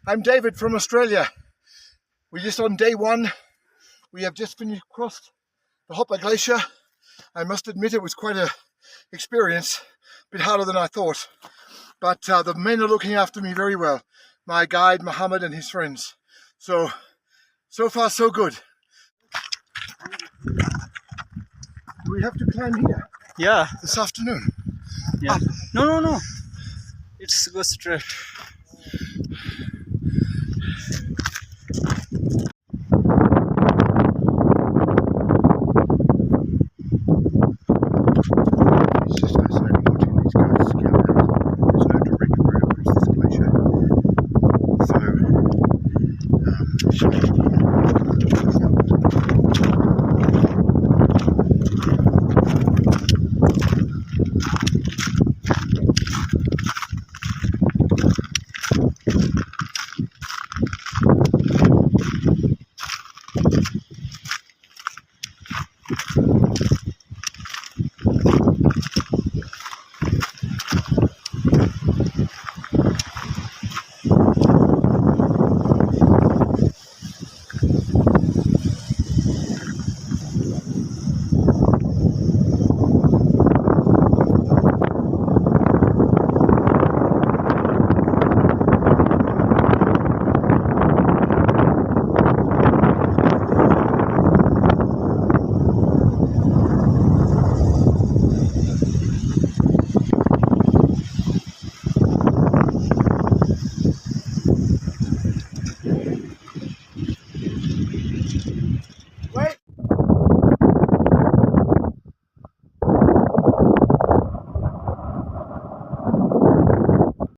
I'm David from Australia. We're just on day one. We have just crossed the Hopper Glacier. I must admit it was quite an experience, a bit harder than I thought. But the men are looking after me very well. My guide, Mohammed, and his friends. So far so good. Do we have to climb here Yeah. this afternoon? Yeah. No. It's go straight.